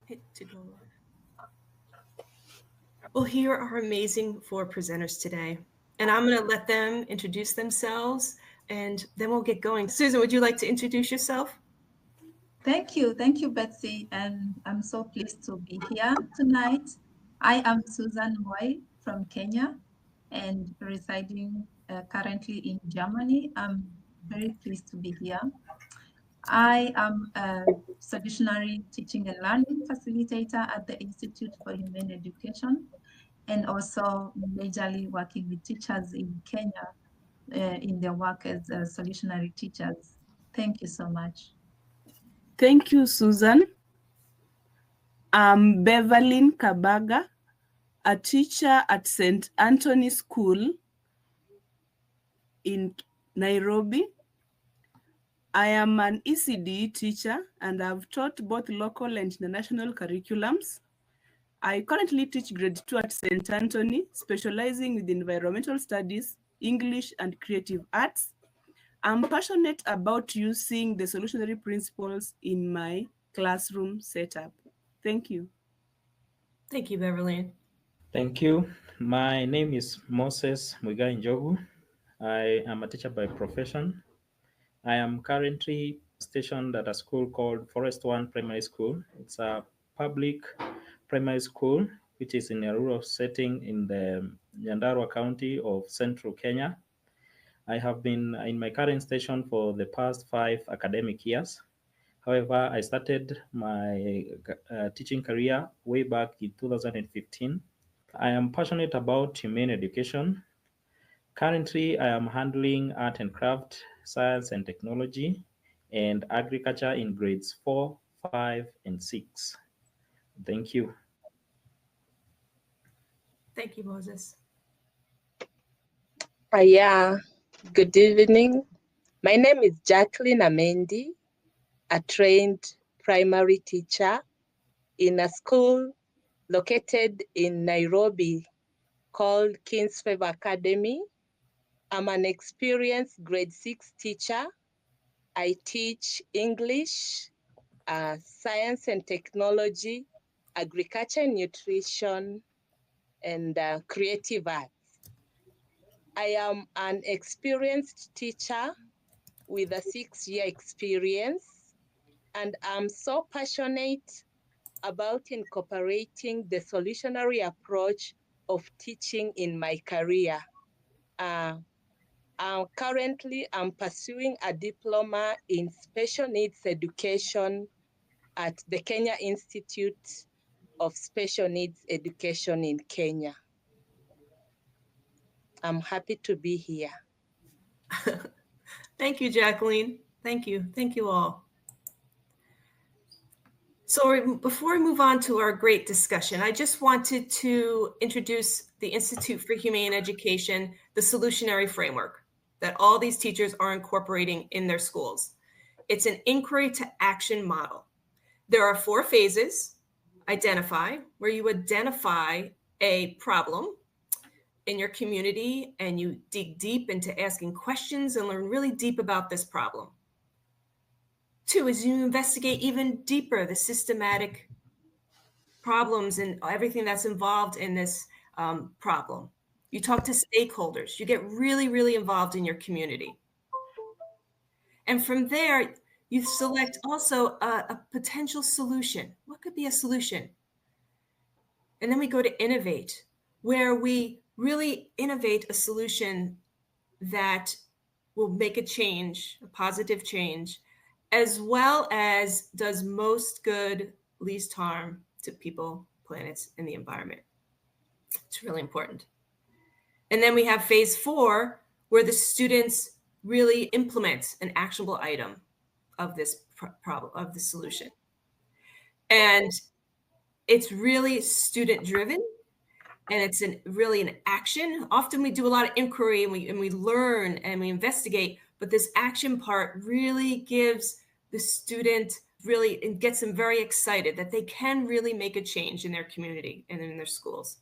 hit to go live. Well, here are our amazing four presenters today, and I'm going to let them introduce themselves, and then we'll get going. Susan, would you like to introduce yourself? Thank you, Betsy, and I'm so pleased to be here tonight. I am Susan Mwai from Kenya and residing currently in Germany. I'm very pleased to be here. I am a solutionary teaching and learning facilitator at the Institute for Humane Education, and also majorly working with teachers in Kenya in their work as solutionary teachers. Thank you so much. Thank you, Susan. I'm Beverly Kabaga, a teacher at St. Anthony School in Nairobi. I am an ECD teacher and I've taught both local and international curriculums. I currently teach grade 2 at St. Anthony, specializing with environmental studies, English, and creative arts. I'm passionate about using the solutionary principles in my classroom setup. Thank you. Thank you, Beverly. Thank you. My name is Mwiga Njogwu. I am a teacher by profession. I am currently stationed at a school called Forest One Primary School. It's a public primary school which is in a rural setting in the Nyandarua County of Central Kenya. I have been in my current station for the past 5 academic years. However, I started my teaching career way back in 2015. I am passionate about humane education. Currently, I am handling art and craft, science and technology, and agriculture in grades 4, 5, and 6. Thank you. Thank you, Moses. Yeah, good evening. My name is Jacqueline Amendi, a trained primary teacher in a school located in Nairobi called King's Favor Academy. I'm an experienced grade 6 teacher. I teach English, science and technology, agriculture and nutrition, and creative arts. I am an experienced teacher with a 6-year experience, and I'm so passionate about incorporating the solutionary approach of teaching in my career. Currently, I'm pursuing a diploma in special needs education at the Kenya Institute of Special Needs Education in Kenya. I'm happy to be here. Thank you, Jacqueline. Thank you. Thank you all. So before we move on to our great discussion, I just wanted to introduce the Institute for Humane Education, the Solutionary Framework that all these teachers are incorporating in their schools. It's an inquiry to action model. There are 4 phases. Identify, where you identify a problem in your community and you dig deep into asking questions and learn really deep about this problem. 2 is you investigate even deeper the systematic problems and everything that's involved in this problem. You talk to stakeholders. You get really, really involved in your community. And from there, you select also a potential solution. What could be a solution? And then we go to innovate, where we really innovate a solution that will make a change, a positive change, as well as does most good, least harm to people, planets, and the environment. It's really important. And then we have phase 4, where the students really implement an actionable item of this problem, of the solution. And it's really student driven, and it's really an action. Often we do a lot of inquiry and we learn and we investigate, but this action part really gives the student it gets them very excited that they can really make a change in their community and in their schools.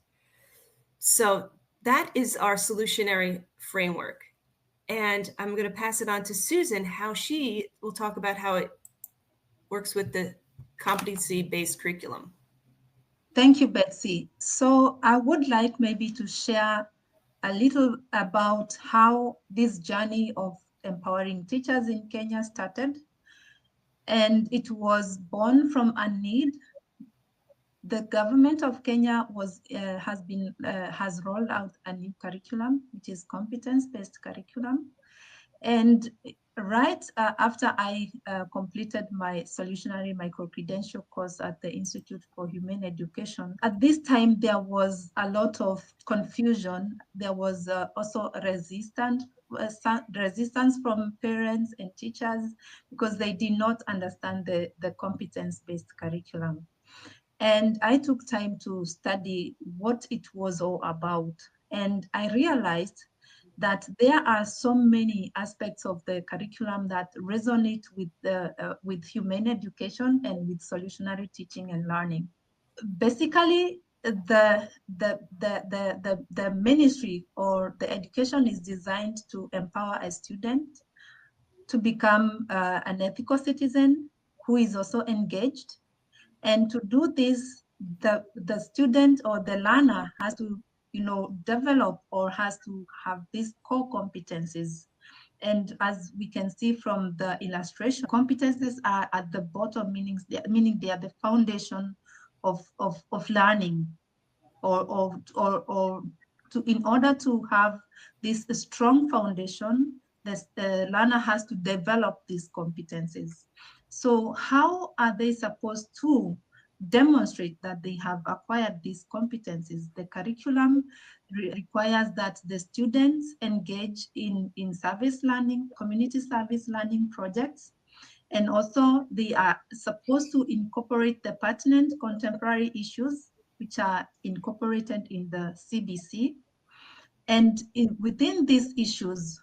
So that is our solutionary framework. And I'm going to pass it on to Susan, how she will talk about how it works with the competency-based curriculum? Thank you, Betsy. So I would like maybe to share a little about how this journey of empowering teachers in Kenya started. And it was born from a need. The government of Kenya has rolled out a new curriculum, which is competence-based curriculum. And right after I completed my solutionary micro-credential course at the Institute for Humane Education, at this time there was a lot of confusion. There was also resistance from parents and teachers because they did not understand the competence-based curriculum. And I took time to study what it was all about. And I realized that there are so many aspects of the curriculum that resonate with humane education and with solutionary teaching and learning. Basically, the ministry or the education is designed to empower a student to become an ethical citizen who is also engaged. And to do this, the student or the learner has to, develop or has to have these core competencies. And as we can see from the illustration, competencies are at the bottom, meaning they are the foundation of learning, or in order to have this strong foundation, the learner has to develop these competencies. So how are they supposed to demonstrate that they have acquired these competencies? The curriculum requires that the students engage in service learning, community service learning projects, and also they are supposed to incorporate the pertinent contemporary issues which are incorporated in the CBC. And within these issues,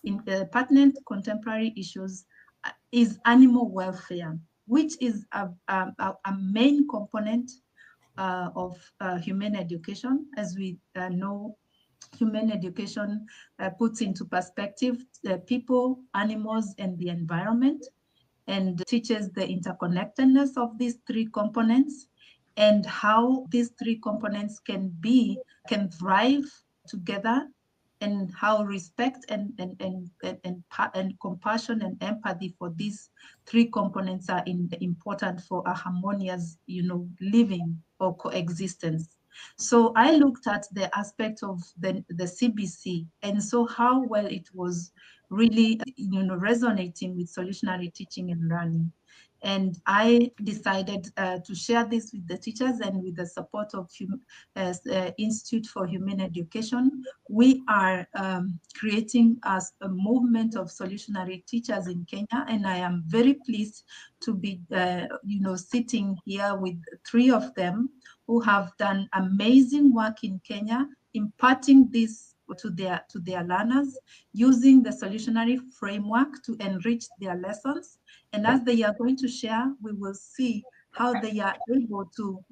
in the pertinent contemporary issues, is animal welfare, which is a main component of humane education. As we know, humane education puts into perspective people, animals, and the environment, and teaches the interconnectedness of these three components and how these three components can thrive together, and how respect and compassion and empathy for these three components are important for a harmonious, living or coexistence. So I looked at the aspect of the CBC and saw how well it was really, resonating with solutionary teaching and learning. And I decided to share this with the teachers, and with the support of Institute for Humane Education, we are creating a movement of solutionary teachers in Kenya. And I am very pleased to be, sitting here with three of them who have done amazing work in Kenya, imparting this to their learners, using the solutionary framework to enrich their lessons. And as they are going to share, we will see how they are able to,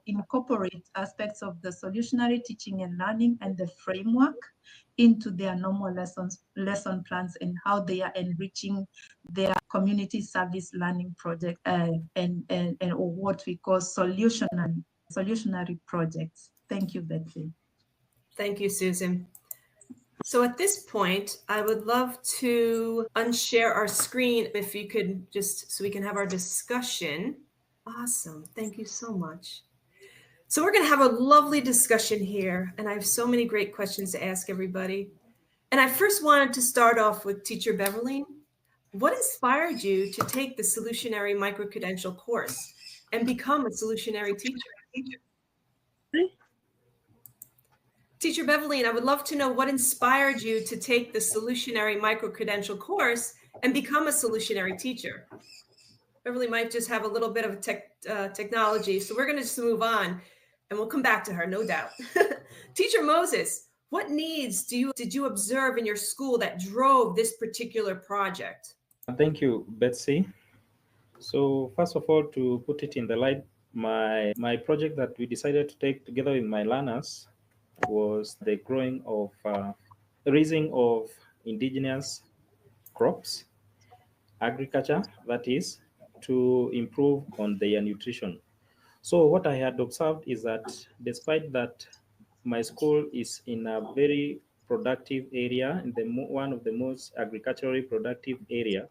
incorporate aspects of the solutionary teaching and learning and the framework into their normal lesson plans, and how they are enriching their community service learning project and what we call solutionary projects. Thank you, Betsy. Thank you, Susan. So at this point, I would love to unshare our screen, if you could, just so we can have our discussion. Awesome. Thank you so much. So we're going to have a lovely discussion here, and I have so many great questions to ask everybody. And I first wanted to start off with Teacher Beverly. What inspired you to take the Solutionary Micro-Credential course and become a solutionary teacher? Teacher Beverly, I would love to know what inspired you to take the Solutionary Micro-Credential course and become a solutionary teacher. Beverly might just have a little bit of technology, so we're going to just move on, and we'll come back to her, no doubt. Teacher Moses, what needs did you observe in your school that drove this particular project? Thank you, Betsy. So first of all, to put it in the light, my project that we decided to take together with my learners was the raising of indigenous crops, agriculture, that is. to improve on their nutrition. So what I had observed is that despite that my school is in a very productive area, in one of the most agriculturally productive area,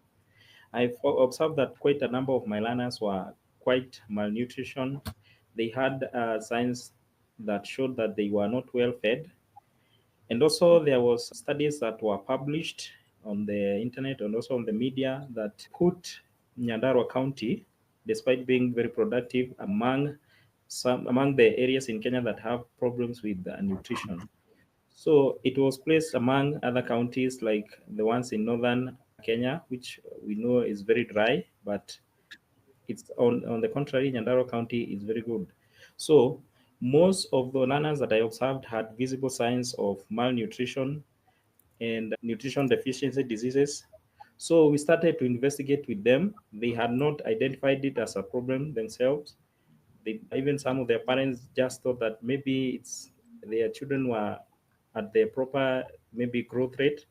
I've observed that quite a number of my learners were quite malnutrition. They had signs that showed that they were not well fed. And also there was studies that were published on the internet and also on the media that put Nyandarua County, despite being very productive, among the areas in Kenya that have problems with nutrition. So it was placed among other counties like the ones in northern Kenya, which we know is very dry, but it's on the contrary, Nyandarua County is very good. So most of the learners that I observed had visible signs of malnutrition and nutrition deficiency diseases. So we started to investigate with them. They had not identified it as a problem themselves. Even some of their parents just thought that maybe it's their children were at their proper maybe growth rate.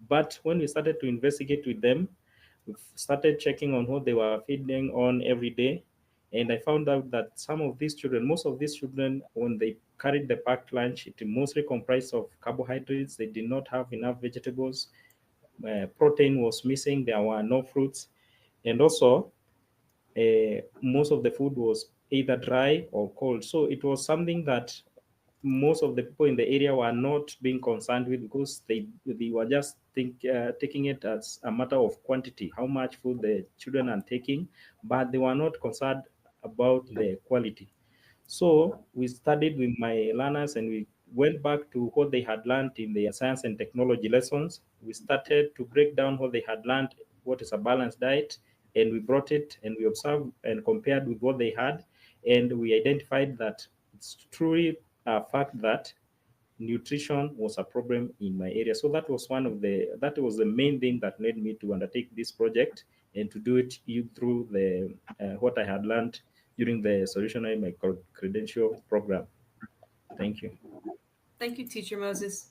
But when we started to investigate with them, we started checking on what they were feeding on every day. And I found out that most of these children, when they carried the packed lunch, it mostly comprised of carbohydrates. They did not have enough vegetables. Protein was missing. There were no fruits. And also, most of the food was either dry or cold. So it was something that most of the people in the area were not being concerned with because they were just taking it as a matter of quantity, how much food the children are taking, but they were not concerned about the quality. So we studied with my learners and we went back to what they had learned in their science and technology lessons. We started to break down what they had learned, what is a balanced diet, and we brought it and we observed and compared with what they had. And we identified that it's truly a fact that nutrition was a problem in my area. So that was the main thing that led me to undertake this project and to do it through the what I had learned during the Solutionary Micro Credential program. Thank you. Thank you, Teacher Moses.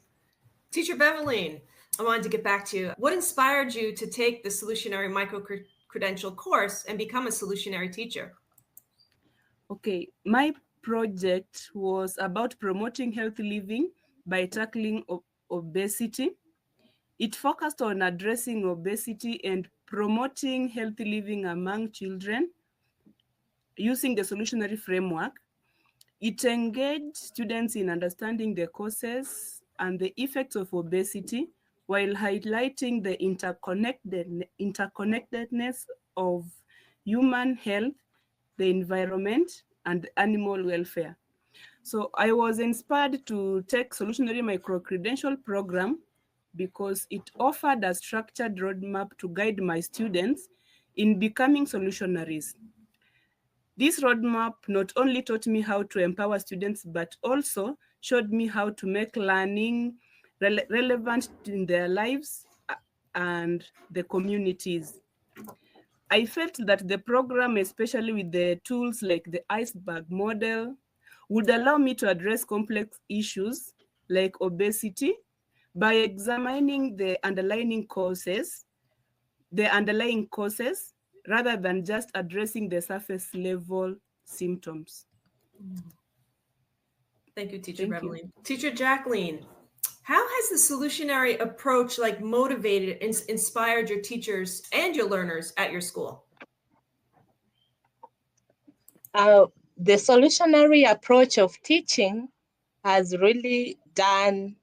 Teacher Beverly, I wanted to get back to you. What inspired you to take the Solutionary Micro Credential course and become a solutionary teacher? Okay, my project was about promoting healthy living by tackling obesity. It focused on addressing obesity and promoting healthy living among children using the Solutionary Framework. It engaged students in understanding the causes and the effects of obesity while highlighting the interconnectedness of human health, the environment, and animal welfare. So I was inspired to take Solutionary Micro-Credential program because it offered a structured roadmap to guide my students in becoming solutionaries. This roadmap not only taught me how to empower students, but also showed me how to make learning relevant in their lives and the communities. I felt that the program, especially with the tools like the iceberg model, would allow me to address complex issues like obesity by examining the underlying causes rather than just addressing the surface level symptoms. Thank you, Teacher Beverly. Teacher Jacqueline, how has the solutionary approach motivated and inspired your teachers and your learners at your school? The solutionary approach of teaching has really done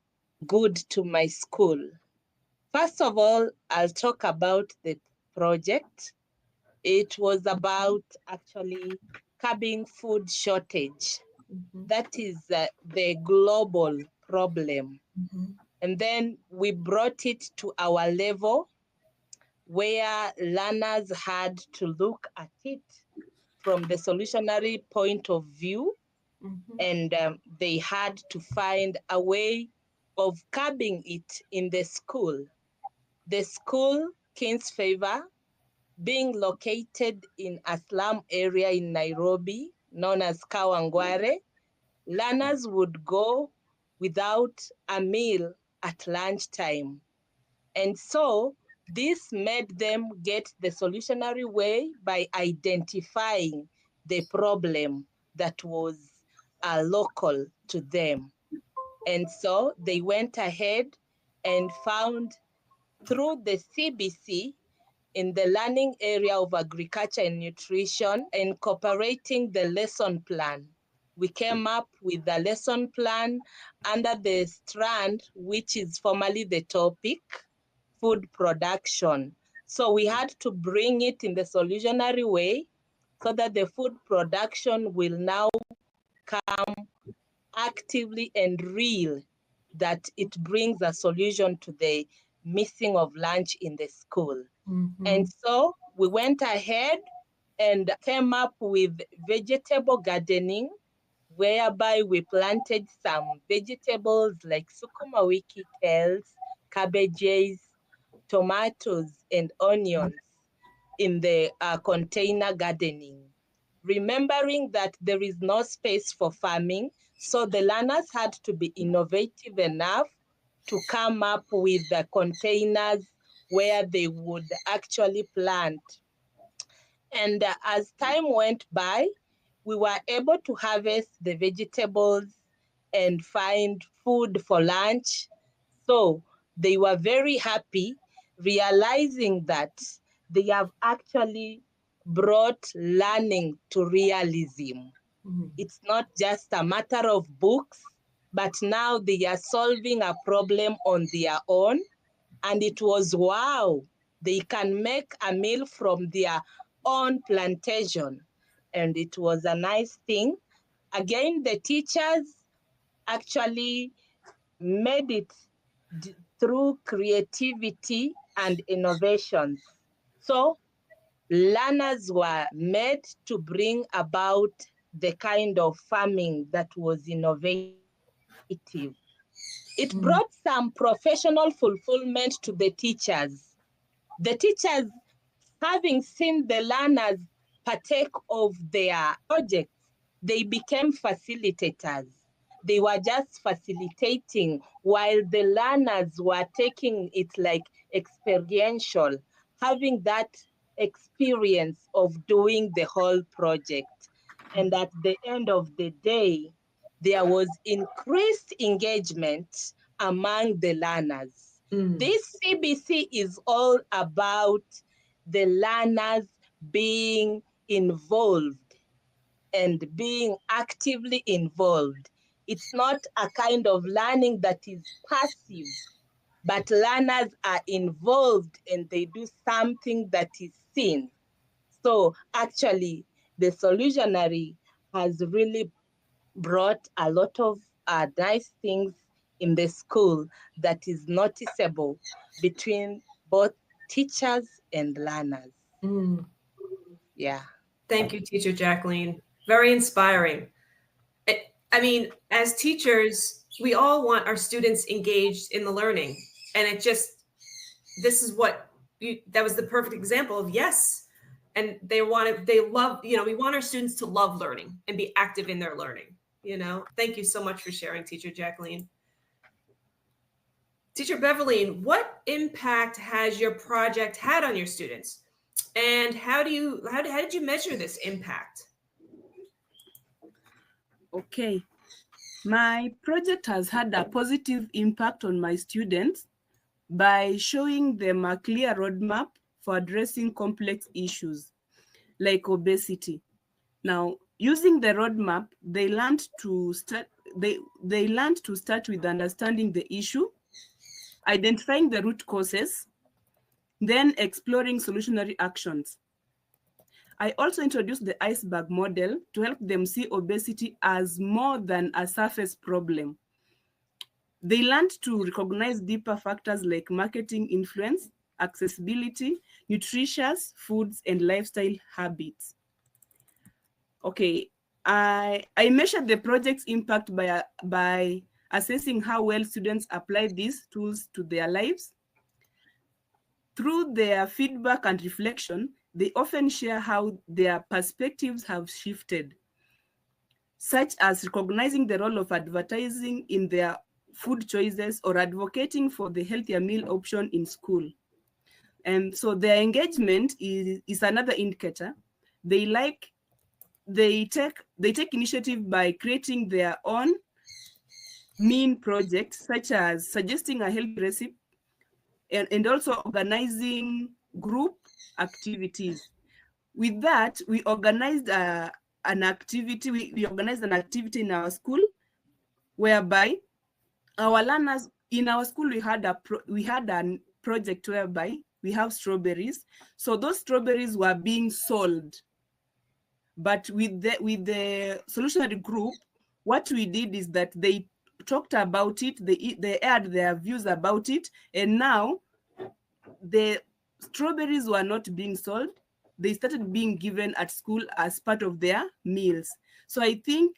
good to my school. First of all, I'll talk about the project. It was about actually curbing food shortage. That is the global problem. And then we brought it to our level where learners had to look at it from the solutionary point of view, and they had to find a way of curbing it in the school. The school, King's Favor, being located in a slum area in Nairobi, known as Kawangware, learners would go without a meal at lunchtime. And so This made them get the solutionary way by identifying the problem that was local to them. And so they went ahead and found through the CBC in the learning area of agriculture and nutrition, incorporating the lesson plan. We came up with the lesson plan under the strand, which is formally the topic, food production. So we had to bring it in the solutionary way so that the food production will now come actively and real, that it brings a solution to the missing of lunch in the school. Mm-hmm. And so we went ahead and came up with vegetable gardening, whereby we planted some vegetables like sukuma wiki, kales, cabbages, tomatoes, and onions in the container gardening. Remembering that there is no space for farming, so the learners had to be innovative enough to come up with the containers where they would actually plant. And as time went by, we were able to harvest the vegetables and find food for lunch. So they were very happy, realizing that they have actually brought learning to realism. Mm-hmm. It's not just a matter of books, but now they are solving a problem on their own. And it was wow, they can make a meal from their own plantation. And it was a nice thing. Again, the teachers actually made it through creativity and innovations. So learners were made to bring about the kind of farming that was innovative. It brought some professional fulfillment to the teachers. The teachers, having seen the learners partake of their projects, they became facilitators. They were just facilitating while the learners were taking it like experiential, having that experience of doing the whole project. And at the end of the day, there was increased engagement among the learners. This CBC is all about the learners being involved and being actively involved. It's not a kind of learning that is passive, but learners are involved and they do something that is seen. So actually, the Solutionary has really brought a lot of nice things in the school that is noticeable between both teachers and learners. Yeah. Thank you, Teacher Jacqueline. Very inspiring. I mean, as teachers, we all want our students engaged in the learning. And this is what that was the perfect example of yes. And they love, we want our students to love learning and be active in their learning, Thank you so much for sharing, Teacher Jacqueline. Teacher Beverly, what impact has your project had on your students? And how did you measure this impact? Okay. My project has had a positive impact on my students by showing them a clear roadmap for addressing complex issues like obesity. Now, using the roadmap, they learned to start with understanding the issue, identifying the root causes, then exploring solutionary actions. I also introduced the iceberg model to help them see obesity as more than a surface problem. They learned to recognize deeper factors like marketing influence, accessibility, nutritious foods, and lifestyle habits. Okay, I measured the project's impact by assessing how well students apply these tools to their lives. Through their feedback and reflection, they often share how their perspectives have shifted, such as recognizing the role of advertising in their food choices or advocating for the healthier meal option in school. And so their engagement is another indicator. They take initiative by creating their own mean projects, such as suggesting a healthy recipe and also organizing group activities. With that, we organized an activity. We organized an activity in our school whereby our learners in our school we had a project whereby we have strawberries. So those strawberries were being sold. But with the solutionary group, what we did is that they talked about it, they aired their views about it, and now the strawberries were not being sold. They started being given at school as part of their meals. So I think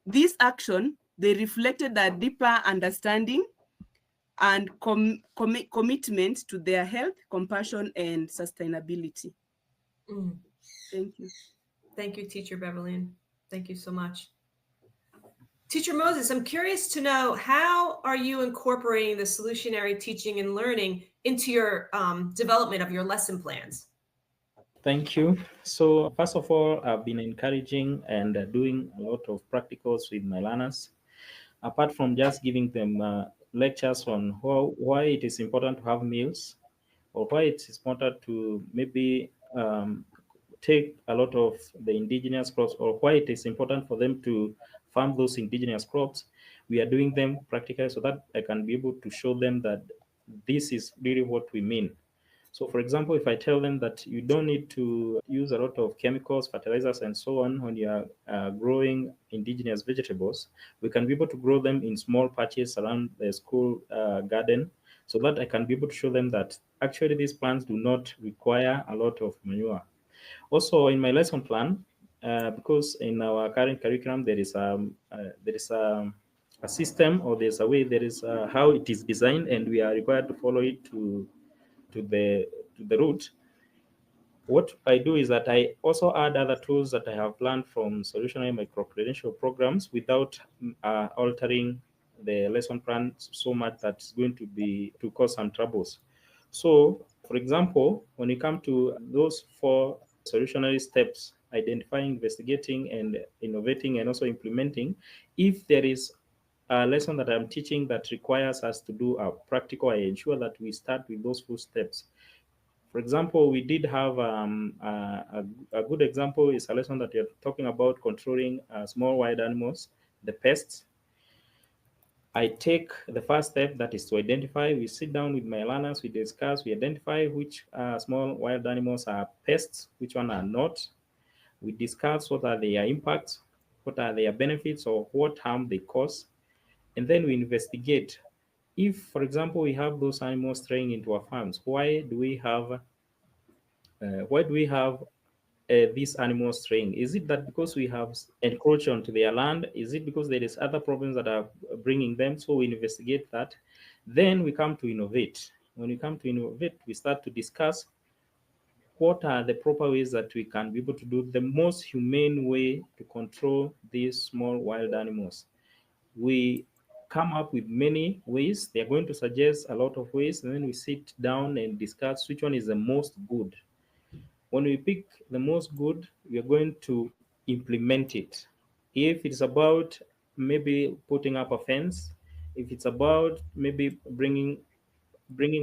this action, they reflected a deeper understanding and commitment to their health, compassion, and sustainability. Thank you. Thank you, Teacher Beverly. Thank you so much. Teacher Moses, I'm curious to know, how are you incorporating the solutionary teaching and learning into your development of your lesson plans? Thank you. So first of all, I've been encouraging and doing a lot of practicals with my learners. Apart from just giving them lectures on why it is important to have meals, or why it is important to maybe take a lot of the indigenous crops, or why it is important for them to farm those indigenous crops, we are doing them practically so that I can be able to show them that this is really what we mean. So, for example, if I tell them that you don't need to use a lot of chemicals, fertilizers, and so on when you are growing indigenous vegetables, we can be able to grow them in small patches around the school garden, so that I can be able to show them that actually these plants do not require a lot of manure. Also, in my lesson plan, because in our current curriculum there is a system, or there's a way, there is how it is designed, and we are required to follow it to the root. What I do is that I also add other tools that I have learned from Solutionary micro-credential programs without altering the lesson plan so much that's going to cause some troubles. So, for example, when you come to those 4 solutionary steps: identifying, investigating, and innovating, and also implementing, if there is a lesson that I'm teaching that requires us to do a practical, I ensure that we start with those 4 steps. For example, we did have a good example is a lesson that we are talking about controlling small wild animals, the pests. I take the first step, that is to identify. We sit down with my learners, we discuss, we identify which small wild animals are pests, which one are not. We discuss what are their impacts, what are their benefits, or what harm they cause. And then we investigate. If, for example, we have those animals straying into our farms, why do we have these animals straying? Is it that because we have encroached onto their land? Is it because there is other problems that are bringing them? So we investigate that. Then we come to innovate. When we come to innovate, we start to discuss what are the proper ways that we can be able to do the most humane way to control these small wild animals. We come up with many ways. They're going to suggest a lot of ways, and then we sit down and discuss which one is the most good. When we pick the most good, we are going to implement it. If it's about maybe putting up a fence, if it's about maybe bringing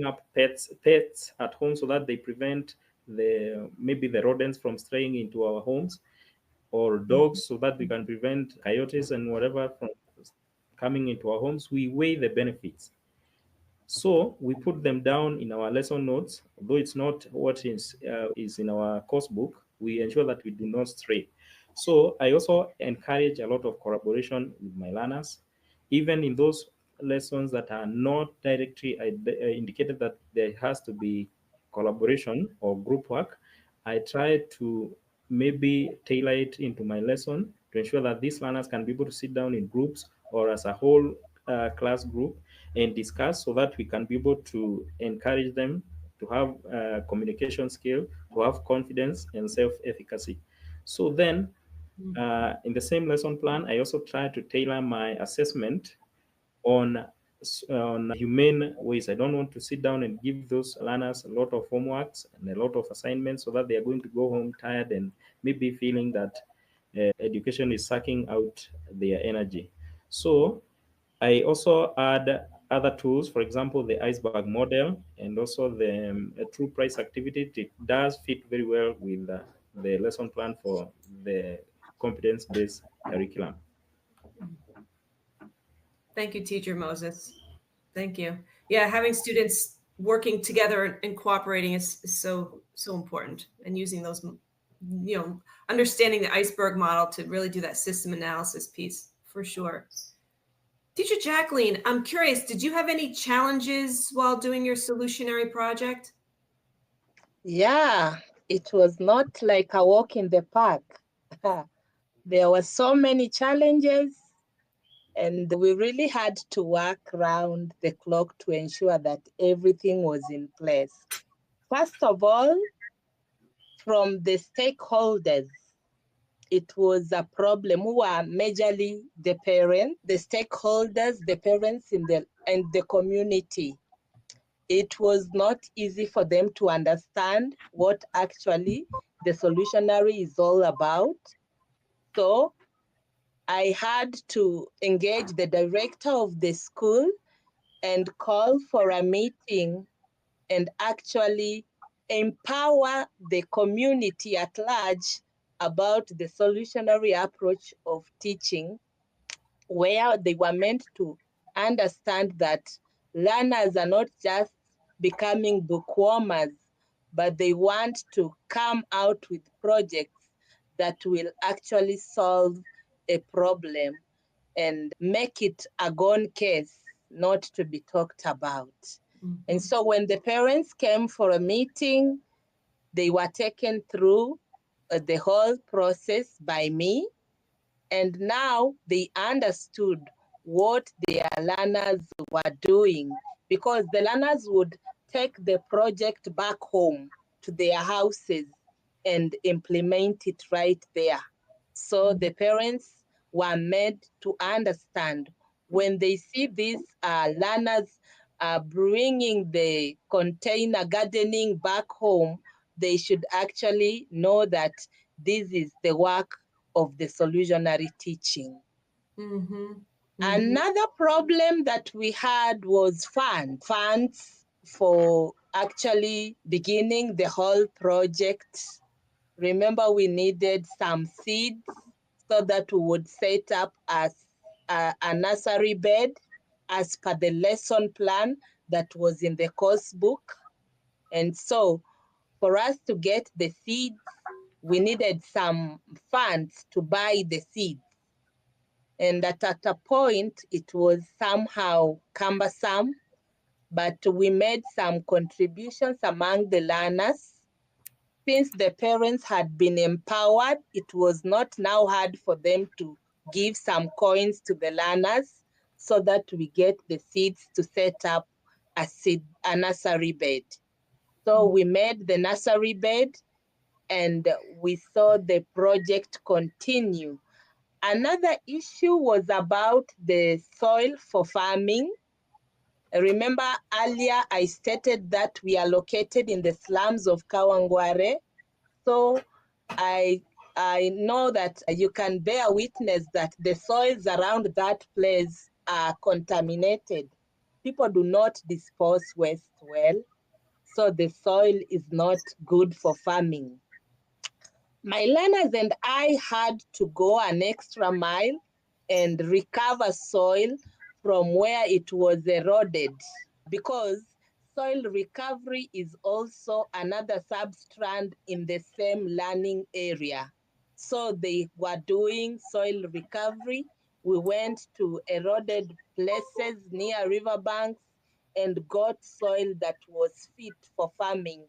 up pets at home so that they prevent the rodents from straying into our homes, or dogs so that we can prevent coyotes and whatever from coming into our homes, we weigh the benefits. So we put them down in our lesson notes, although it's not what is in our course book. We ensure that we do not stray. So I also encourage a lot of collaboration with my learners, even in those lessons that are not directly indicated that there has to be collaboration or group work. I try to maybe tailor it into my lesson to ensure that these learners can be able to sit down in groups or as a whole class group and discuss, so that we can be able to encourage them to have communication skill, to have confidence and self-efficacy. So then in the same lesson plan, I also try to tailor my assessment on on humane ways. I don't want to sit down and give those learners a lot of homeworks and a lot of assignments so that they are going to go home tired and maybe feeling that education is sucking out their energy. So I also add other tools, for example, the iceberg model and also the true price activity. It does fit very well with the lesson plan for the competence-based curriculum. Thank you, Teacher Moses. Thank you. Yeah, having students working together and cooperating is so important, and using those, understanding the iceberg model to really do that system analysis piece for sure. Teacher Jacqueline, I'm curious, did you have any challenges while doing your solutionary project? Yeah, it was not like a walk in the park. There were so many challenges, and we really had to work around the clock to ensure that everything was in place. First of all, from the stakeholders, it was a problem who were majorly the parents, the stakeholders, the parents and the community. It was not easy for them to understand what actually the solutionary is all about. So I had to engage the director of the school and call for a meeting and actually empower the community at large about the solutionary approach of teaching, where they were meant to understand that learners are not just becoming bookwormers, but they want to come out with projects that will actually solve a problem and make it a gone case, not to be talked about. Mm-hmm. And so when the parents came for a meeting, they were taken through the whole process by me. And now they understood what their learners were doing, because the learners would take the project back home to their houses and implement it right there. So the parents were made to understand when they see these learners bringing the container gardening back home, they should actually know that this is the work of the solutionary teaching. Mm-hmm. Mm-hmm. Another problem that we had was funds for actually beginning the whole project. Remember, we needed some seeds so that we would set up as a nursery bed as per the lesson plan that was in the course book. And so for us to get the seeds, we needed some funds to buy the seeds. And at a point, it was somehow cumbersome, but we made some contributions among the learners. Since the parents had been empowered, it was not now hard for them to give some coins to the learners so that we get the seeds to set up a nursery bed. So we made the nursery bed and we saw the project continue. Another issue was about the soil for farming. Remember earlier I stated that we are located in the slums of Kawangware. So I know that you can bear witness that the soils around that place are contaminated. People do not dispose waste well, so the soil is not good for farming. My learners and I had to go an extra mile and recover soil from where it was eroded, because soil recovery is also another substrand in the same learning area. So they were doing soil recovery. We went to eroded places near riverbanks and got soil that was fit for farming.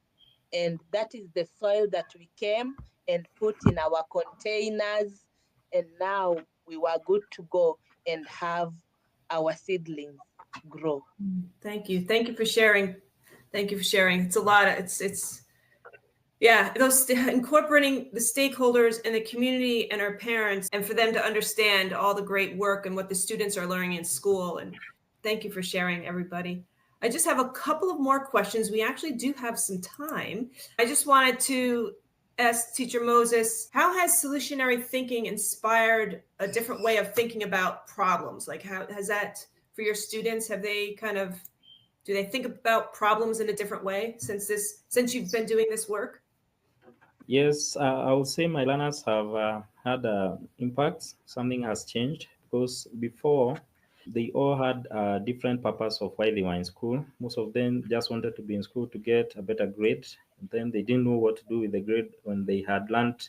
And that is the soil that we came and put in our containers. And now we were good to go and have our seedlings grow. Thank you. Thank you for sharing. Thank you for sharing. It's a lot of, yeah, those incorporating the stakeholders and the community and our parents, and for them to understand all the great work and what the students are learning in school. And Thank you for sharing, everybody. I just have a couple of more questions. We actually do have some time. I just wanted to ask Teacher Moses, how has solutionary thinking inspired a different way of thinking about problems? Like, how has that for your students? Have they do they think about problems in a different way since you've been doing this work? Yes, I would say my learners have had impact. Something has changed because before they all had a different purpose of why they were in school. Most of them just wanted to be in school to get a better grade. And then they didn't know what to do with the grade when they had learned.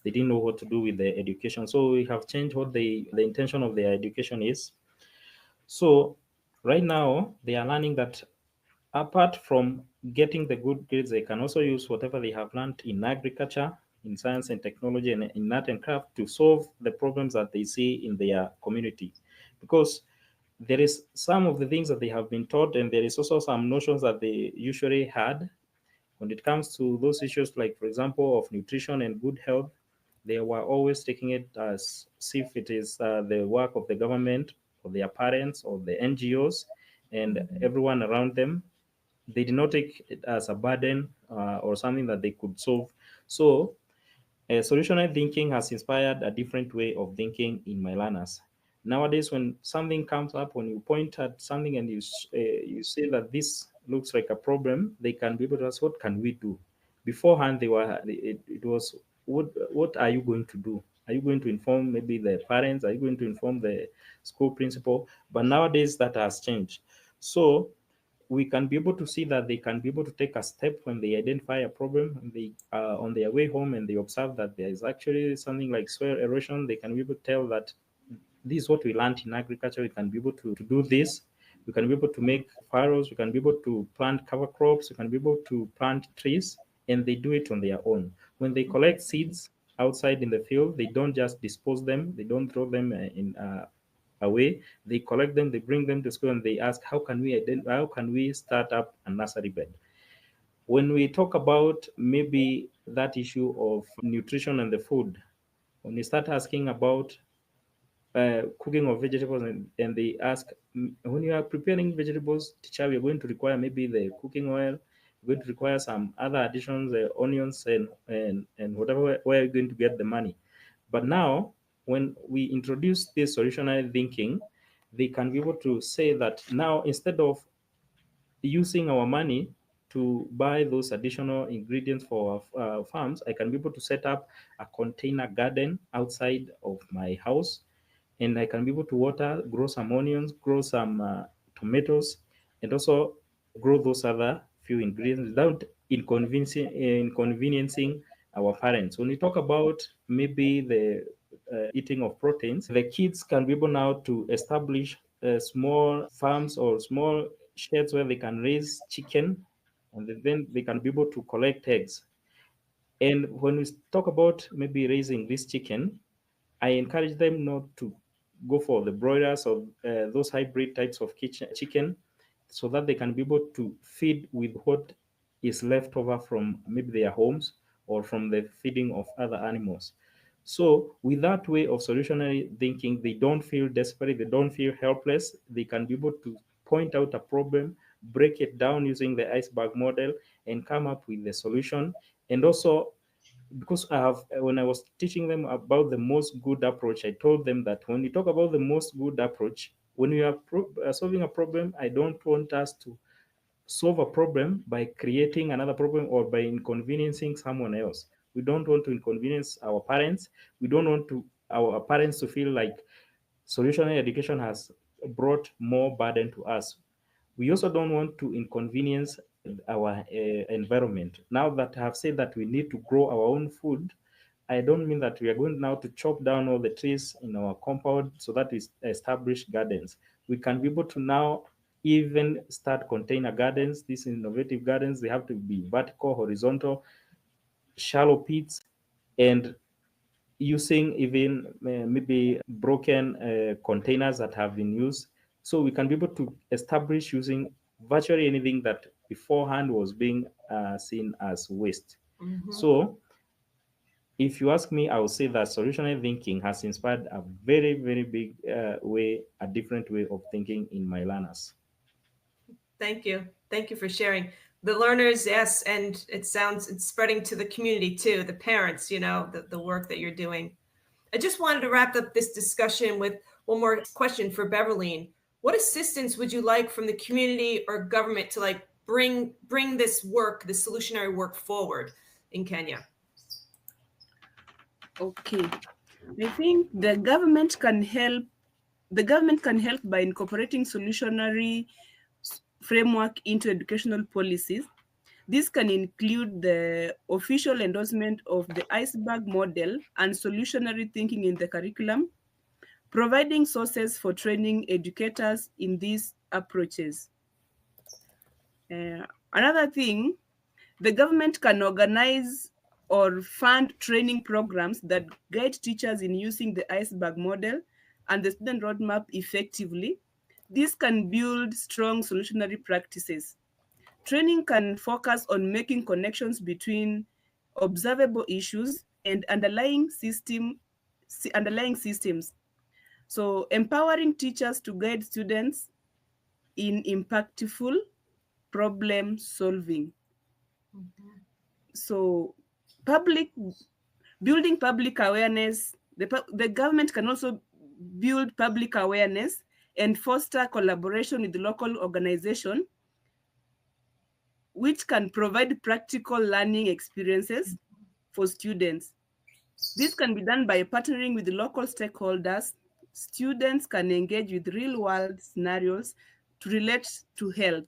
They didn't know what to do with the education. So we have changed what the intention of their education is. So right now they are learning that apart from getting the good grades, they can also use whatever they have learned in agriculture, in science and technology, and in art and craft to solve the problems that they see in their community. Because there is some of the things that they have been taught, and there is also some notions that they usually had when it comes to those issues, like, for example, of nutrition and good health. They were always taking it as if it is the work of the government or their parents or the NGOs and everyone around them. They did not take it as a burden or something that they could solve. So solutionary thinking has inspired a different way of thinking in my learners. Nowadays, when something comes up, when you point at something and you say that this looks like a problem, they can be able to ask, "What can we do?" Beforehand, it was, "What are you going to do? Are you going to inform maybe the parents? Are you going to inform the school principal?" But nowadays, that has changed. So we can be able to see that they can be able to take a step when they identify a problem and they are on their way home and they observe that there is actually something like soil erosion. They can be able to tell that this is what we learned in agriculture. We can be able to do this. We can be able to make furrows. We can be able to plant cover crops. We can be able to plant trees, and they do it on their own. When they collect seeds outside in the field, they don't just dispose them. They don't throw them in away. They collect them, they bring them to school, and they ask, how can we start up a nursery bed? When we talk about maybe that issue of nutrition and the food, when we start asking about cooking of vegetables, and they ask, when you are preparing vegetables, teacher, we are going to require maybe the cooking oil, we're going to require some other additions, onions and whatever, where are you going to get the money? But now, when we introduce this solutionary thinking, they can be able to say that now, instead of using our money to buy those additional ingredients for our farms, I can be able to set up a container garden outside of my house, and I can be able to grow some onions, grow some tomatoes, and also grow those other few ingredients without inconveniencing our parents. When we talk about maybe the eating of proteins, the kids can be able now to establish small farms or small sheds where they can raise chicken, and then they can be able to collect eggs. And when we talk about maybe raising this chicken, I encourage them not to go for the broilers or those hybrid types of chicken, so that they can be able to feed with what is left over from maybe their homes or from the feeding of other animals. So, with that way of solutionary thinking, they don't feel desperate, they don't feel helpless. They can be able to point out a problem, break it down using the iceberg model, and come up with the solution. And also, because when I was teaching them about the most good approach, I told them that when we talk about the most good approach, when we are solving a problem, I don't want us to solve a problem by creating another problem or by inconveniencing someone else. We don't want to inconvenience our parents. We don't want our parents to feel like solutionary education has brought more burden to us. We also don't want to inconvenience our environment. Now that I have said that we need to grow our own food, I don't mean that we are going now to chop down all the trees in our compound so that we establish gardens. We can be able to now even start container gardens. These innovative gardens, they have to be vertical, horizontal, shallow pits, and using even maybe broken containers that have been used. So we can be able to establish using virtually anything that beforehand was being seen as waste. So if you ask me, I would say that solutionary thinking has inspired a very, very big way, a different way of thinking in my learners. Thank you. Thank you for sharing. The learners, yes, and it's spreading to the community too, the parents, the work that you're doing. I just wanted to wrap up this discussion with one more question for Beverly. What assistance would you like from the community or government to bring this work, the solutionary work forward in Kenya? Okay. I think the government can help. The government can help by incorporating solutionary framework into educational policies. This can include the official endorsement of the iceberg model and solutionary thinking in the curriculum, providing sources for training educators in these approaches. Another thing, the government can organize or fund training programs that guide teachers in using the iceberg model and the student roadmap effectively. This can build strong solutionary practices. Training can focus on making connections between observable issues and underlying systems. So empowering teachers to guide students in impactful problem solving. Mm-hmm. So building public awareness, the government can also build public awareness and foster collaboration with the local organization, which can provide practical learning experiences for students. This can be done by partnering with the local stakeholders. Students can engage with real-world scenarios to relate to health,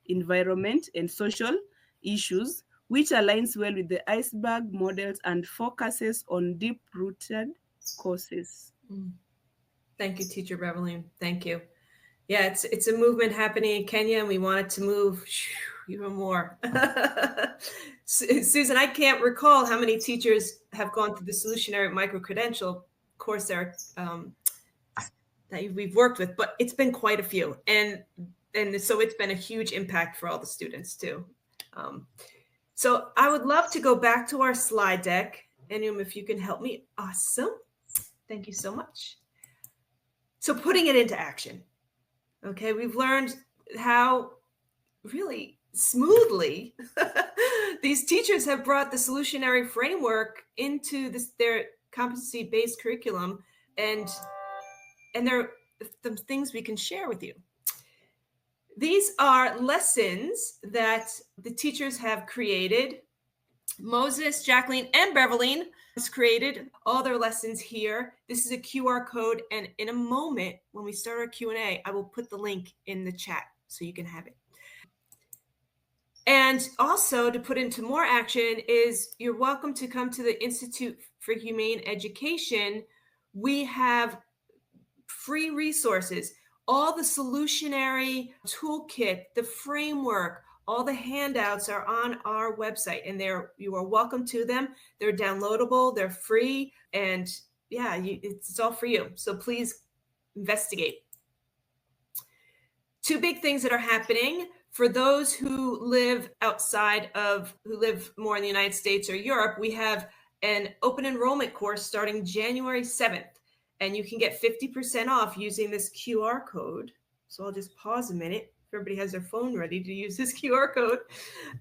environment, and social issues, which aligns well with the iceberg models and focuses on deep-rooted causes. Thank you, Teacher Beverly. Thank you. Yeah, it's a movement happening in Kenya, and we want it to move even more. Susan, I can't recall how many teachers have gone through the Solutionary Micro-Credential course there that we've worked with, but it's been quite a few. And so it's been a huge impact for all the students too. So I would love to go back to our slide deck. Enium, if you can help me. Awesome. Thank you so much. So putting it into action. Okay, we've learned how really smoothly these teachers have brought the solutionary framework into their competency-based curriculum, and there are the things we can share with you. These are lessons that the teachers have created. Moses, Jacqueline, and Beverly has created all their lessons here. This is a QR code, and in a moment, when we start our Q&A, I will put the link in the chat so you can have it. And also, to put into more action is you're welcome to come to the Institute for Humane Education. We have free resources, all the solutionary toolkit, the framework, all the handouts are on our website, and you are welcome to them. They're downloadable, they're free, and yeah, it's all for you. So please investigate. Two big things that are happening for those who live who live more in the United States or Europe. We have an open enrollment course starting January 7th, and you can get 50% off using this QR code. So I'll just pause a minute. Everybody has their phone ready to use this QR code.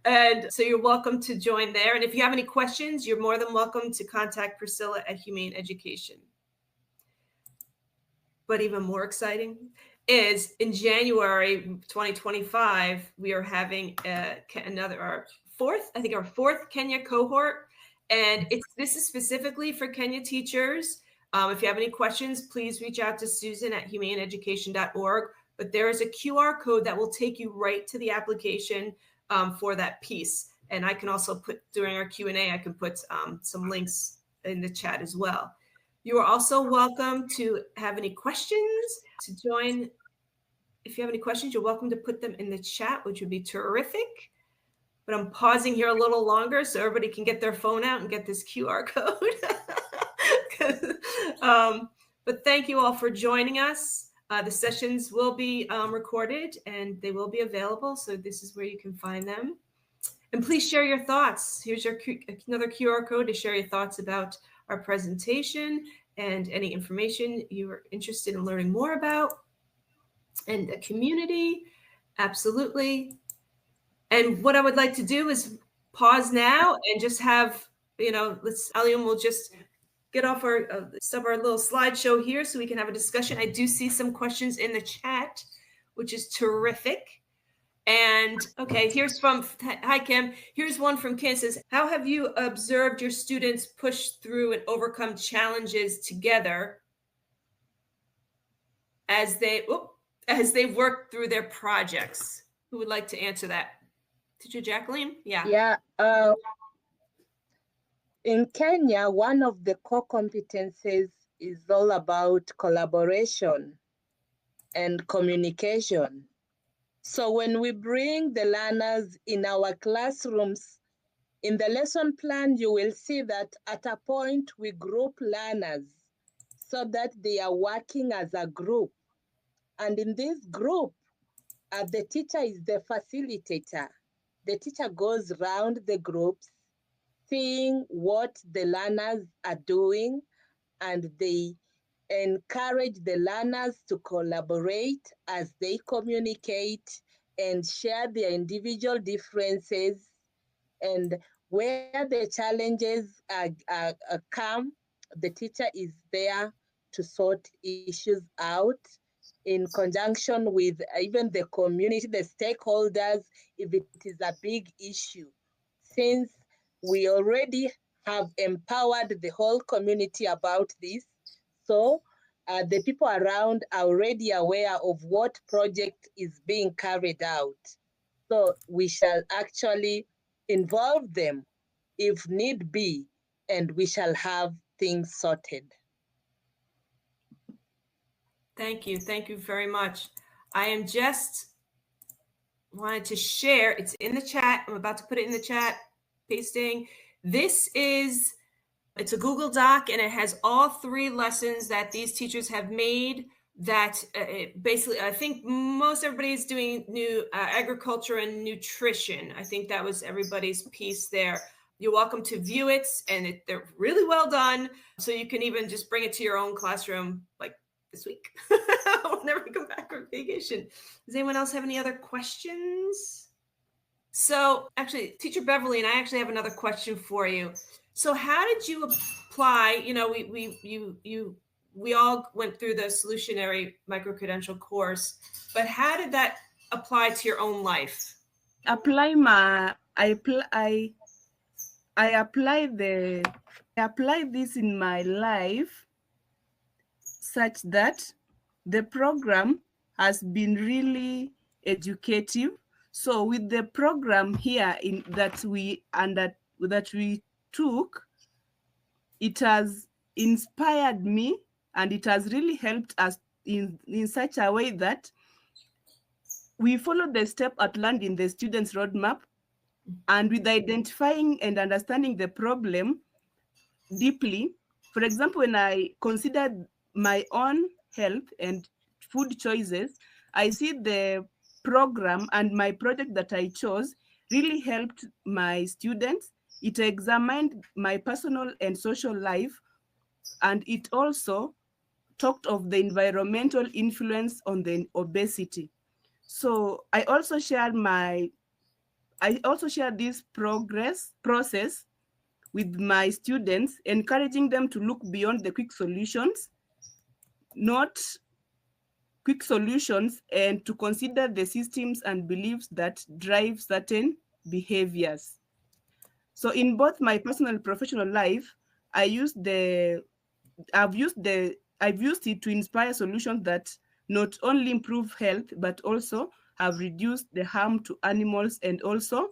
And so you're welcome to join there. And if you have any questions, you're more than welcome to contact Priscilla at Humane Education. But even more exciting is in January 2025, we are having our fourth Kenya cohort. And this is specifically for Kenya teachers. If you have any questions, please reach out to Susan at humaneeducation.org. But there is a QR code that will take you right to the application for that piece. And I can also put, during our Q&A, I can put some links in the chat as well. You are also welcome to have any questions to join. If you have any questions, you're welcome to put them in the chat, which would be terrific. But I'm pausing here a little longer so everybody can get their phone out and get this QR code. But thank you all for joining us. The sessions will be recorded and they will be available. So this is where you can find them. And please share your thoughts. Here's another QR code to share your thoughts about our presentation and any information you are interested in learning more about. And the community, absolutely. And what I would like to do is pause now and just have, Alium will just get off our little slideshow here so we can have a discussion. I do see some questions in the chat, which is terrific. And okay, hi Kim, here's one from Ken. It says, how have you observed your students push through and overcome challenges together as they work through their projects? Who would like to answer that? Teacher Jacqueline? Yeah. In Kenya, one of the core competencies is all about collaboration and communication. So when we bring the learners in our classrooms, in the lesson plan, you will see that at a point we group learners so that they are working as a group. And in this group, the teacher is the facilitator. The teacher goes around the groups, seeing what the learners are doing, and they encourage the learners to collaborate as they communicate and share their individual differences. And where the challenges come, the teacher is there to sort issues out in conjunction with even the community, the stakeholders, if it is a big issue. Since we already have empowered the whole community about this, so the people around are already aware of what project is being carried out. So we shall actually involve them if need be, and we shall have things sorted. Thank you. Thank you very much. I am just wanted to share, it's in the chat. I'm about to put it in the chat, pasting. It's a Google Doc, and it has all 3 lessons that these teachers have made that basically, I think most everybody is doing new agriculture and nutrition. I think that was everybody's piece there. You're welcome to view it, and they're really well done. So you can even just bring it to your own classroom, like this week, whenever we come back from vacation. Does anyone else have any other questions? So actually, Teacher Beverly, and I actually have another question for you. So how did you apply, we all went through the Solutionary micro-credential course, but how did that apply to your own life? I apply this in my life such that the program has been really educative. So with the program here that we took, it has inspired me, and it has really helped us in such a way that we follow the step outlined in the students' roadmap, and with identifying and understanding the problem deeply. For example, when I considered my own health and food choices, I see the program and my project that I chose really helped my students. It examined my personal and social life, and it also talked of the environmental influence on the obesity. So I also shared this process with my students, encouraging them to look beyond the quick solutions, and to consider the systems and beliefs that drive certain behaviors. So in both my personal and professional life, I've used it to inspire solutions that not only improve health, but also have reduced the harm to animals and also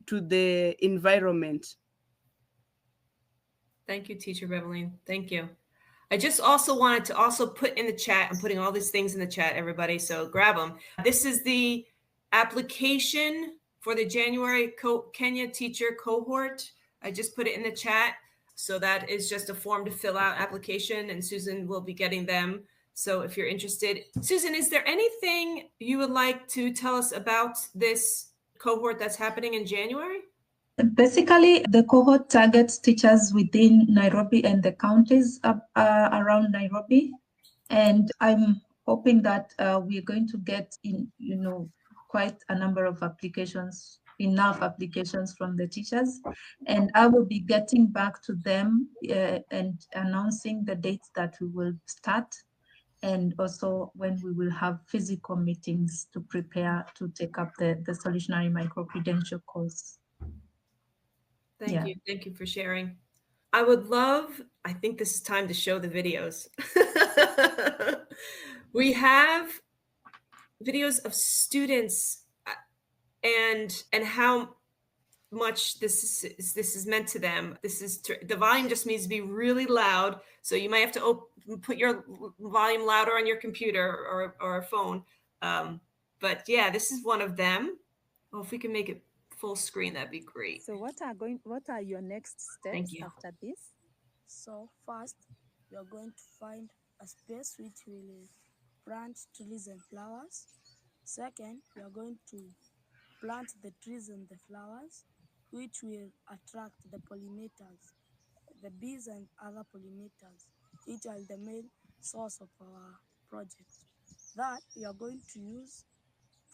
to the environment. Thank you, Teacher Beverly. Thank you. I just also wanted to also put in the chat, I'm putting all these things in the chat, everybody, so grab them. This is the application for the January Kenya teacher cohort. I just put it in the chat. So that is just a form to fill out application, and Susan will be getting them. So if you're interested, Susan, is there anything you would like to tell us about this cohort that's happening in January? Basically, the cohort targets teachers within Nairobi and the counties around Nairobi. And I'm hoping that we're going to get in, quite a number of applications, enough applications from the teachers. And I will be getting back to them and announcing the dates that we will start, and also when we will have physical meetings to prepare to take up the Solutionary micro-credential course. Thank you. Thank you for sharing. I would love, I think this is time to show the videos. We have videos of students and how much this is meant to them. The volume just needs to be really loud. So you might have to put your volume louder on your computer or phone. But yeah, this is one of them. Well, if we can make it full screen, that'd be great. So what are your next steps after this? So first, you're going to find a space which will plant trees and flowers. Second, you're going to plant the trees and the flowers, which will attract the pollinators, the bees and other pollinators, which are the main source of our project. That you are going to use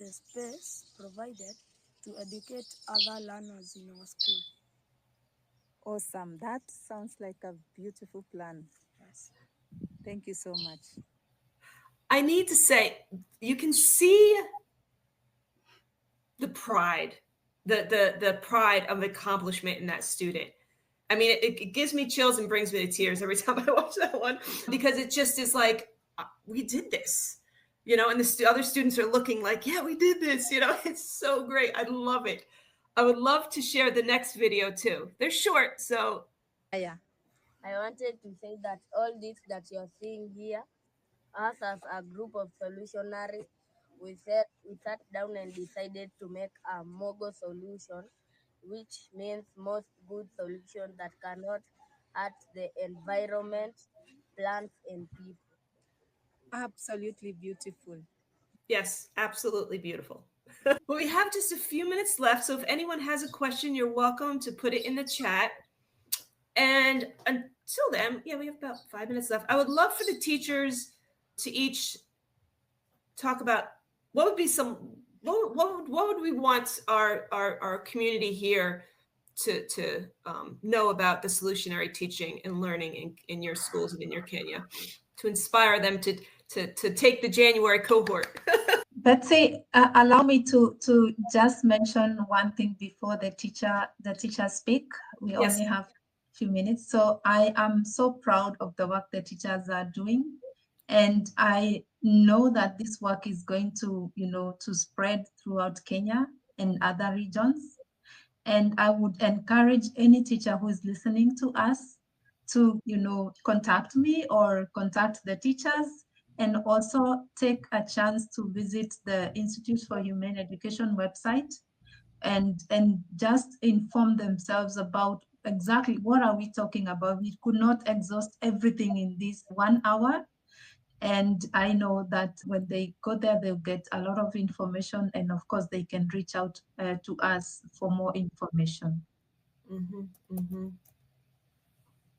the space provided to educate other learners in our school. Awesome. That sounds like a beautiful plan. Yes. Thank you so much. I need to say, you can see the pride, the pride of accomplishment in that student. I mean, it gives me chills and brings me to tears every time I watch that one, because it just is like, we did this, and the other students are looking like, yeah, we did this, it's so great. I love it. I would love to share the next video too. They're short, so. Yeah. I wanted to say that all this that you're seeing here, us as a group of solutionaries, we sat down and decided to make a MOGO solution, which means most good solution that cannot hurt the environment, plants, and people. Absolutely beautiful. Yes, absolutely beautiful. Well, we have just a few minutes left, so if anyone has a question, you're welcome to put it in the chat. And until then, yeah, we have about 5 minutes left. I would love for the teachers to each talk about what would be what would we want our community here to know about the solutionary teaching and learning in your schools and in your Kenya, to inspire them to take the January cohort. Betsy, allow me to just mention one thing before the teacher speak. We only have a few minutes. So I am so proud of the work the teachers are doing. And I know that this work is going to, to spread throughout Kenya and other regions. And I would encourage any teacher who is listening to us to, contact me or contact the teachers, and also take a chance to visit the Institute for Humane Education website and just inform themselves about exactly what are we talking about. We could not exhaust everything in this 1 hour. And I know that when they go there, they'll get a lot of information. And of course, they can reach out to us for more information. Mm-hmm, mm-hmm.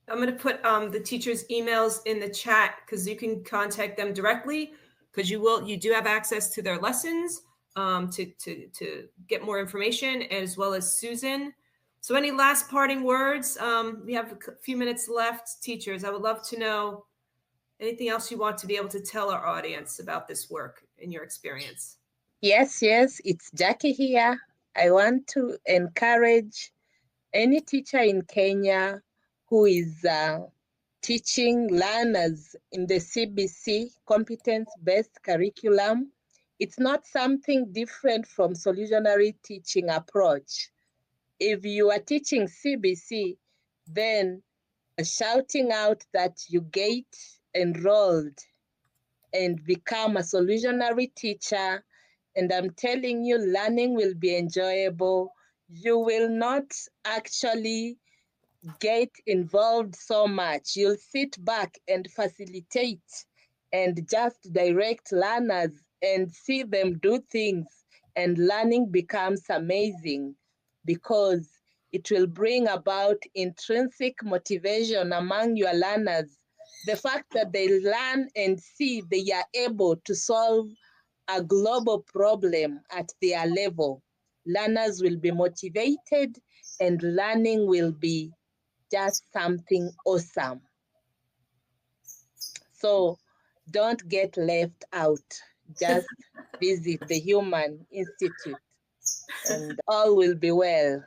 I'm going to put the teachers' emails in the chat, because you can contact them directly, because you do have access to their lessons to get more information, as well as Susan. So any last parting words? We have a few minutes left. Teachers, I would love to know anything else you want to be able to tell our audience about this work in your experience. Yes, it's Jackie here. I want to encourage any teacher in Kenya who is teaching learners in the CBC, competence-based curriculum. It's not something different from solutionary teaching approach. If you are teaching CBC, then shouting out that you get enrolled and become a solutionary teacher, and I'm telling you, learning will be enjoyable. You will not actually get involved so much. You'll sit back and facilitate and just direct learners and see them do things and learning becomes amazing because it will bring about intrinsic motivation among your learners. The fact that they learn and see they are able to solve a global problem at their level. Learners will be motivated and learning will be just something awesome. So don't get left out. Just visit the Human Institute and all will be well.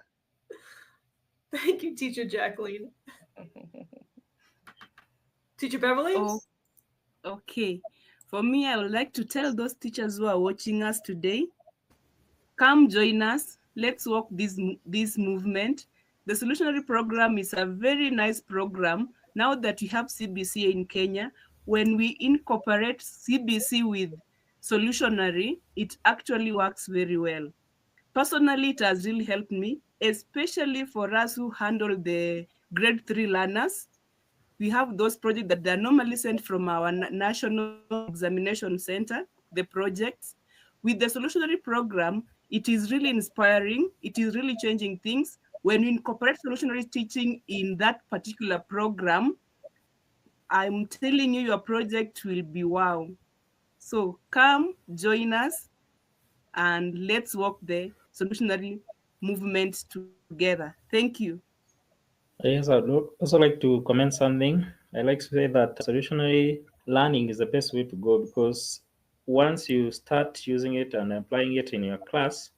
Thank you, Teacher Jacqueline. Teacher Beverly? Oh, okay. For me, I would like to tell those teachers who are watching us today, come join us. Let's walk this movement. The Solutionary program is a very nice program. Now that we have CBC in Kenya, when we incorporate CBC with Solutionary, it actually works very well. Personally, it has really helped me, especially for us who handle the grade 3 learners. We have those projects that are normally sent from our National Examination Center, the projects. With the Solutionary program, it is really inspiring. It is really changing things. When you incorporate solutionary teaching in that particular program, I'm telling you, your project will be wow. So come join us and let's walk the solutionary movement together. Thank you. Yes, I'd also like to comment something. I like to say that solutionary learning is the best way to go because once you start using it and applying it in your class,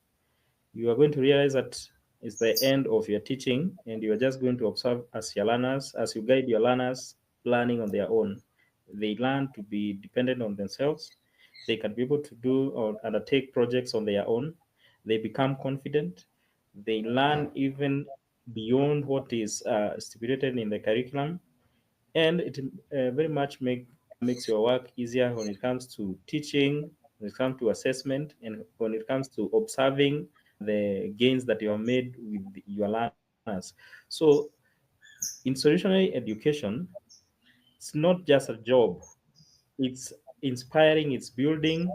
you are going to realize that it's the end of your teaching and you are just going to observe as your learners, as you guide your learners learning on their own. They learn to be dependent on themselves. They can be able to do or undertake projects on their own. They become confident. They learn even beyond what is stipulated in the curriculum. And it very much makes your work easier when it comes to teaching, when it comes to assessment, and when it comes to observing the gains that you have made with your learners. So in solutionary education, it's not just a job, it's inspiring, it's building,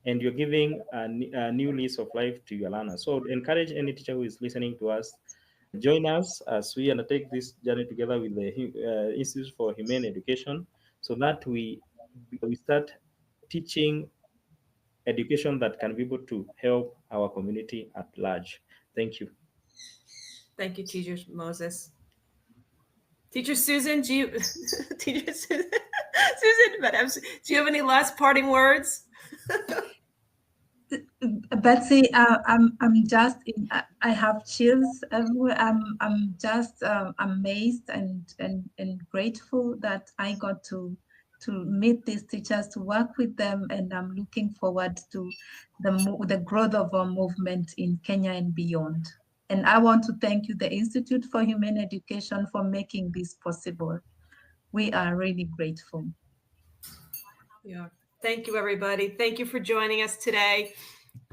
and you're giving a new lease of life to your learners. So encourage any teacher who is listening to us, join us as we undertake this journey together with the Institute for Humane Education, so that we start teaching education that can be able to help our community at large. Thank you. Thank you, Teacher Moses. Teacher Susan, do you Teacher Susan, Madam, do you have any last parting words? Betsy, I'm just I have chills everywhere. I'm just amazed and grateful that I got to meet these teachers, to work with them, and I'm looking forward to the growth of our movement in Kenya and beyond. And I want to thank you, the Institute for Humane Education, for making this possible. We are really grateful. Yeah. Thank you, everybody. Thank you for joining us today.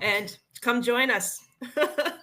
And come join us.